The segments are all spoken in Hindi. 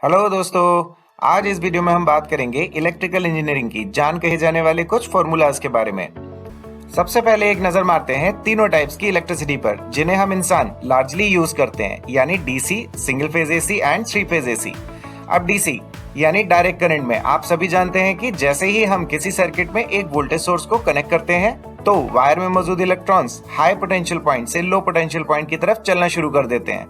हेलो दोस्तों। आज इस वीडियो में हम बात करेंगे इलेक्ट्रिकल इंजीनियरिंग की जान कहे जाने वाले कुछ फॉर्मूलाज के बारे में। सबसे पहले एक नजर मारते हैं तीनों टाइप्स की इलेक्ट्रिसिटी पर जिन्हें हम इंसान लार्जली यूज करते हैं, यानी DC, single phase AC and three phase AC. अब डीसी यानी डायरेक्ट करंट में आप सभी जानते हैं कि जैसे ही हम किसी सर्किट में एक वोल्टेज सोर्स को कनेक्ट करते हैं तो वायर में मौजूद इलेक्ट्रॉन्स हाई पोटेंशियल पॉइंट से लो पोटेंशियल पॉइंट की तरफ चलना शुरू कर देते हैं।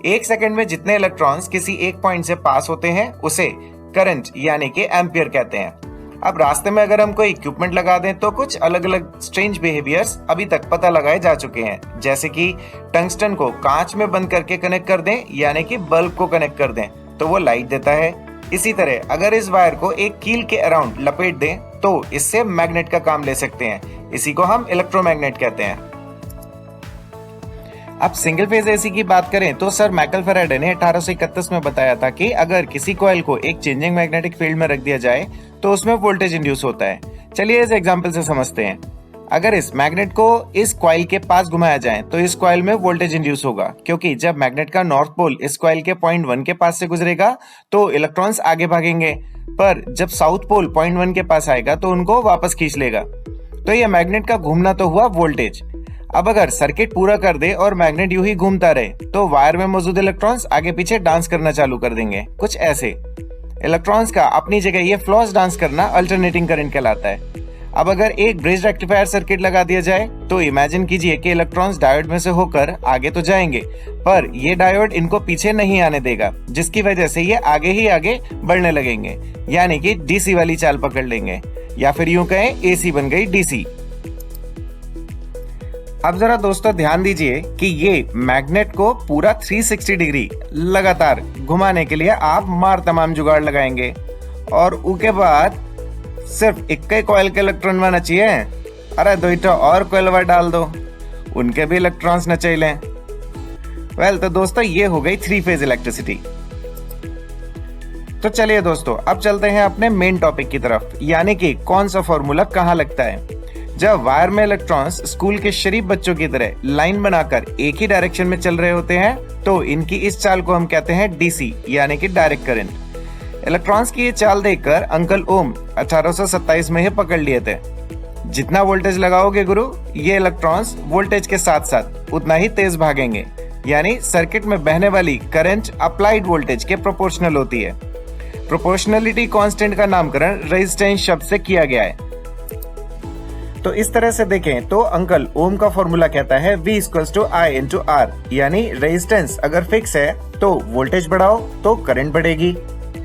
एक सेकंड में जितने इलेक्ट्रॉन्स किसी एक पॉइंट से पास होते हैं उसे करंट यानी कि एम्पियर कहते हैं। अब रास्ते में अगर हम कोई इक्विपमेंट लगा दें तो कुछ अलग अलग स्ट्रेंज बिहेवियर्स अभी तक पता लगाए जा चुके हैं, जैसे कि टंगस्टन को कांच में बंद करके कनेक्ट कर दें यानी कि बल्ब को कनेक्ट कर दें तो वो लाइट देता है। इसी तरह अगर इस वायर को एक कील के अराउंड लपेट दें तो इससे मैग्नेट का काम ले सकते हैं। इसी को हम इलेक्ट्रोमैग्नेट कहते हैं। अब सिंगल फेज एसी की बात करें तो सर माइकल फैराडे ने 1831 में बताया था कि अगर किसी कॉइल को एक चेंजिंग मैग्नेटिक फील्ड में रख दिया जाए तो उसमें वोल्टेज इंड्यूस होता है। चलिए इस एग्जांपल से समझते हैं। अगर इस मैग्नेट को इस कॉइल के पास घुमाया जाए तो इस कॉइल में वोल्टेज इंड्यूस होगा, क्योंकि जब मैग्नेट का नॉर्थ पोल इस कॉइल के पॉइंट 1 के पास से गुजरेगा तो इलेक्ट्रॉन्स आगे भागेंगे, पर जब साउथ पोल पॉइंट 1 के पास आएगा तो उनको वापस खींच लेगा। तो यह मैग्नेट का घूमना तो हुआ वोल्टेज। अब अगर सर्किट पूरा कर दे और मैग्नेट यूं ही घूमता रहे तो वायर में मौजूद इलेक्ट्रॉन्स आगे पीछे डांस करना चालू कर देंगे, कुछ ऐसे। इलेक्ट्रॉन्स का अपनी जगह ये फ्लॉस डांस करना अल्टरनेटिंग करंट कहलाता है। अब अगर एक ब्रिज रेक्टिफायर सर्किट लगा दिया जाए तो इमेजिन कीजिए कि इलेक्ट्रॉन्स डायोड में से होकर आगे तो जाएंगे, पर ये डायोड इनको पीछे नहीं आने देगा, जिसकी वजह से ये आगे ही आगे बढ़ने लगेंगे, यानी कि डीसी वाली चाल पकड़ लेंगे, या फिर यूं कहें एसी बन गई डीसी। अब जरा दोस्तों ध्यान दीजिए कि ये मैग्नेट को पूरा 360 डिग्री लगातार घुमाने के लिए आप मार तमाम जुगाड़ लगाएंगे, और उसके बाद सिर्फ एक ही कॉइल के इलेक्ट्रॉन में नचिए, अरे दो और कॉइल डाल दो, उनके भी इलेक्ट्रॉन्स नचेलें। वेल तो दोस्तों ये हो गई थ्री फेज इलेक्ट्रिसिटी। तो चलिए दोस्तों अब चलते हैं अपने मेन टॉपिक की तरफ, यानी कि कौन सा फॉर्मूला कहाँ लगता है। जब वायर में इलेक्ट्रॉन्स स्कूल के शरीफ बच्चों की तरह लाइन बनाकर एक ही डायरेक्शन में चल रहे होते हैं तो इनकी इस चाल को हम कहते हैं डीसी यानी कि डायरेक्ट करंट। इलेक्ट्रॉन्स की ये चाल देखकर अंकल ओम 1827 में ही पकड़ लिए थे। जितना वोल्टेज लगाओगे गुरु, ये इलेक्ट्रॉन्स वोल्टेज के साथ साथ उतना ही तेज भागेंगे, यानी सर्किट में बहने वाली करंट अप्लाइड वोल्टेज के प्रोपोर्शनल होती है। प्रोपोर्शनलिटी कांस्टेंट का नामकरण रेजिस्टेंस शब्द से किया गया है। तो इस तरह से देखें तो अंकल ओम का फॉर्मूला कहता है V = I × R, यानी रेजिस्टेंस अगर फिक्स है तो वोल्टेज बढ़ाओ तो करंट बढ़ेगी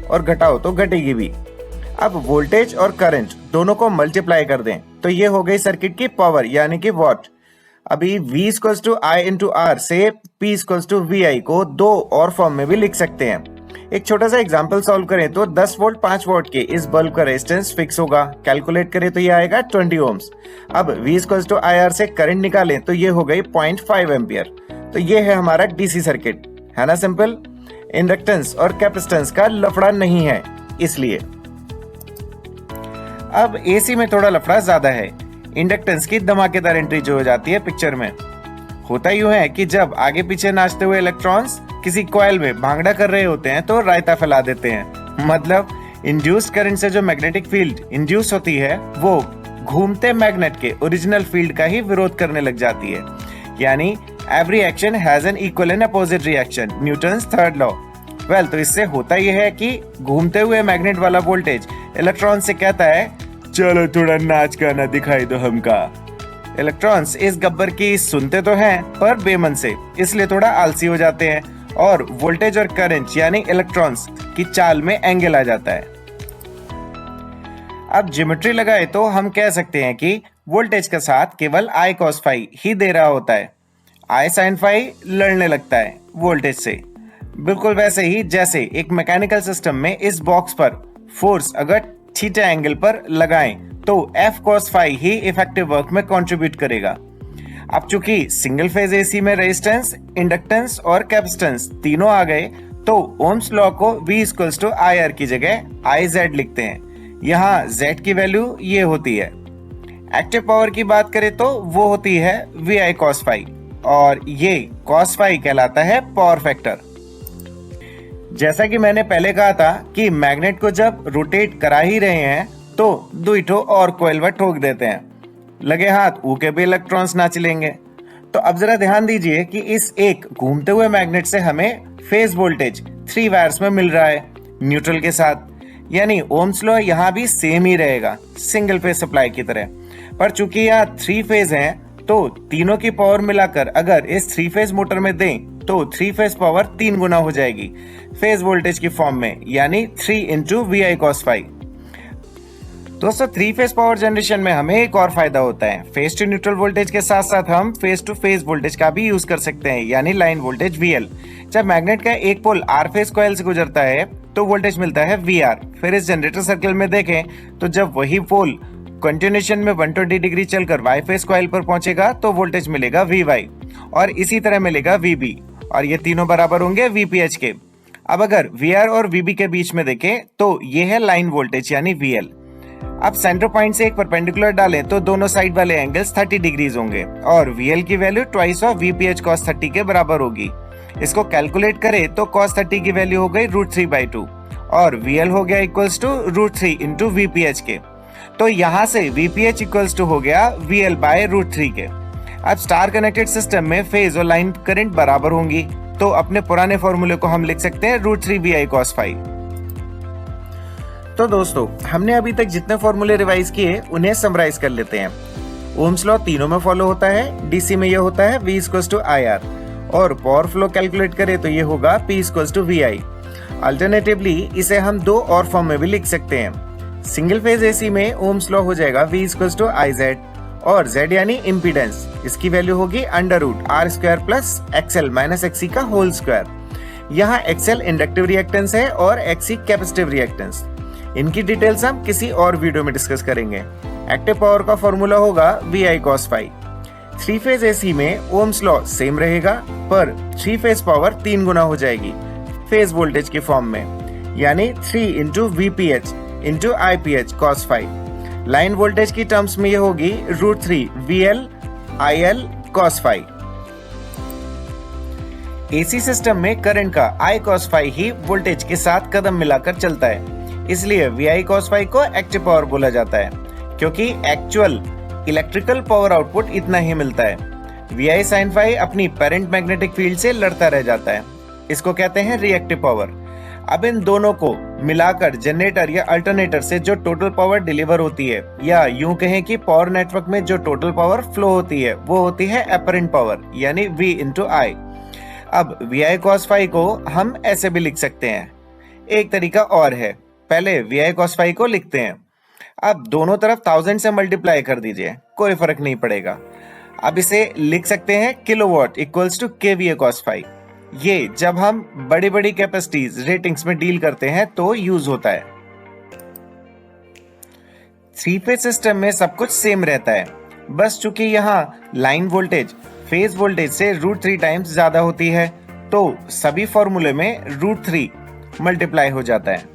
और घटाओ तो घटेगी भी। अब वोल्टेज और करंट दोनों को मल्टीप्लाई कर दें तो ये हो गई सर्किट की पावर यानी कि वॉट। अभी V = I × R से P = VI को दो और फॉर्म में भी लिख सकते हैं। एक छोटा सा एग्जांपल सॉल्व करें तो 10 वोल्ट 5 वोल्ट के इस बल्ब का रेजिस्टेंस फिक्स होगा, कैलकुलेट करें तो ये आएगा 20 ओम्स। अब V = IR से करंट निकालें तो ये हो गई 0.5 एम्पियर। तो ये है हमारा डीसी सर्किट, है ना सिंपल। इंडक्टेंस और कैपेसिटेंस का लफड़ा नहीं है इसलिए। अब एसी में थोड़ा लफड़ा ज्यादा है। इंडक्टेंस की धमाकेदार एंट्री जो हो जाती है पिक्चर में। होता यूं है कि जब आगे पीछे नाचते हुए इलेक्ट्रॉन्स किसी कॉइल में भांगड़ा कर रहे होते हैं तो रायता फैला देते हैं। मतलब इंड्यूस्ड करंट से जो मैग्नेटिक फील्ड इंड्यूस होती है वो घूमते मैग्नेट के ओरिजिनल फील्ड का ही विरोध करने लग जाती है, यानी every action has an equal and opposite reaction, Newton's third law. Well तो इससे होता यह है कि घूमते हुए मैग्नेट वाला वोल्टेज इलेक्ट्रॉन से कहता है चलो थोड़ा नाच गाना दिखाई दो हमका। इलेक्ट्रॉन्स इस गब्बर की सुनते तो हैं पर बेमन से, इसलिए थोड़ा आलसी हो जाते हैं और वोल्टेज और करंट यानी इलेक्ट्रॉन्स की चाल में एंगल आ जाता है। अब ज्योमेट्री लगाए तो हम कह सकते हैं कि वोल्टेज के साथ केवल I cos phi ही दे रहा होता है, I sin phi लड़ने लगता है वोल्टेज से। बिल्कुल वैसे ही जैसे एक मैकेनिकल सिस्टम में इस बॉक्स पर फोर्स अगर थीटा एंगल पर लगाएं तो F cos phi ही इफेक्टिव वर्क में कंट्रीब्यूट करेगा। अब चूंकि सिंगल फेज एसी में रेजिस्टेंस, इंडक्टेंस और कैपेसिटेंस तीनों आ गए तो ओम्स लॉ को V = IR की जगह IZ लिखते हैं। यहाँ Z की वैल्यू ये होती है। एक्टिव पावर की बात करें तो वो होती है VI cos phi, और ये cos phi कहलाता है पावर फैक्टर। जैसा कि मैंने पहले कहा था कि मैग्नेट को जब रोटेट करा ही रहे हैं तो दुईठो और कोइल ठोक देते हैं, लगे हाथ ऊके भी इलेक्ट्रॉन्स ना चलेंगे। तो अब जरा ध्यान दीजिए कि इस एक घूमते हुए मैग्नेट से हमें फेज वोल्टेज 3 वायर्स में मिल रहा है न्यूट्रल के साथ, यानी ओम्स लॉ यहाँ भी सेम ही रहेगा सिंगल फेज सप्लाई की तरह। पर चूंकि यहाँ 3 फेज हैं तो तीनों की पावर मिलाकर अगर इस 3 फेज मोटर में दें तो 3 फेज पावर 3 गुना हो जाएगी फेज वोल्टेज की फॉर्म में, यानी 3 इंटू VI cos phi। दोस्तों 3 फेज पावर जनरेशन में हमें एक और फायदा होता है, फेज टू न्यूट्रल वोल्टेज के साथ साथ हम फेज टू फेज वोल्टेज का भी यूज कर सकते हैं, यानी लाइन वोल्टेज VL। जब मैग्नेट का एक पोल R फेज कॉइल से गुजरता है तो वोल्टेज मिलता है VR। फिर इस जनरेटर सर्किल में देखें तो जब वही पोल कंटिन्यूएशन में 120 डिग्री चलकर Y फेज कॉइल पर पहुंचेगा तो वोल्टेज मिलेगा VY और इसी तरह मिलेगा VB, और ये तीनों बराबर होंगे VPH के। अब अगर VR और VB के बीच में देखें तो ये है लाइन वोल्टेज यानी VL। अब सेंटर पॉइंट से एक परपेंडिकुलर डालें तो दोनों साइड वाले एंगल्स 30 डिग्रीज होंगे और VL की value twice of VPH cos 30 के बराबर होगी। इसको कैलकुलेट करें तो cos 30 की वैल्यू हो गई √3/2 और VL हो गया इक्वल्स टू √3 इंटू VPH के। तो यहाँ से VPH इक्वल्स टू हो गया VL बाय √3 के। अब स्टार कनेक्टेड सिस्टम में फेज और लाइन करंट बराबर होंगी, तो अपने पुराने फॉर्मूले को हम लिख सकते हैं √3 VI cos phi। तो दोस्तों हमने अभी तक जितने फॉर्मूले रिवाइज किए उन्हें समराइज कर लेते हैं। ओम्स लॉ तीनों में फॉलो होता है, डीसी में ये होता है V = IR, और पावर फ्लो कैलकुलेट करें तो ये होगा P = VI। अल्टरनेटिवली इसे हम दो और फॉर्म में भी लिख सकते हैं। सिंगल फेज एसी में ओम्स लॉ हो जाएगा V = IZ, और Z यानी इम्पीडेंस, इसकी वैल्यू होगी √R² plus XL minus XC का होल स्क्वायर। यहाँ XL इंडक्टिव रिएक्टेंस है और XC कैपेसिटिव रिएक्टेंस। इनकी डिटेल्स हम किसी और वीडियो में डिस्कस करेंगे। एक्टिव पावर का फॉर्मूला होगा VI cos phi। 3 phase AC में ओम्स लॉ सेम रहेगा, पर 3 फेज पावर 3 गुना हो जाएगी फेज वोल्टेज की फॉर्म में, यानी 3 into VPH into IPH cos phi। Line voltage की टर्म्स में ये होगी √3 VL IL cos phi। AC system में करंट का I cos phi he voltage के साथ कदम मिलाकर चलता है, इसलिए VI cos phi को एक्टिव पावर बोला जाता है, क्योंकि एक्चुअल इलेक्ट्रिकल पावर आउटपुट इतना ही मिलता है। VI sin phi अपनी पेरेंट मैग्नेटिक फील्ड से लड़ता रह जाता है, इसको कहते हैं रिएक्टिव पावर। अब इन दोनों को मिलाकर जनरेटर या अल्टरनेटर से जो टोटल पावर डिलीवर होती है, या यूं कहें कि पावर नेटवर्क में जो टोटल पावर फ्लो होती है, वो होती है अपरेंट पावर यानी V × I। अब VI cos phi को हम ऐसे भी लिख सकते हैं। एक तरीका और है, पहले VI cos phi को लिखते हैं। अब दोनों तरफ 1000 से मल्टीप्लाई कर दीजिए, कोई फर्क नहीं पड़ेगा। अब इसे लिख सकते हैं kilowatt equals to kVA cos phi। ये जब हम बड़ी बड़ी कैपेसिटीज रेटिंग्स में डील करते हैं तो यूज होता है। 3 फेज सिस्टम में सब कुछ सेम रहता है, बस चूंकि यहाँ लाइन वोल्टेज फेज वोल्टेज से √3 टाइम्स ज्यादा होती है तो सभी फॉर्मूले में √3 मल्टीप्लाई हो जाता है।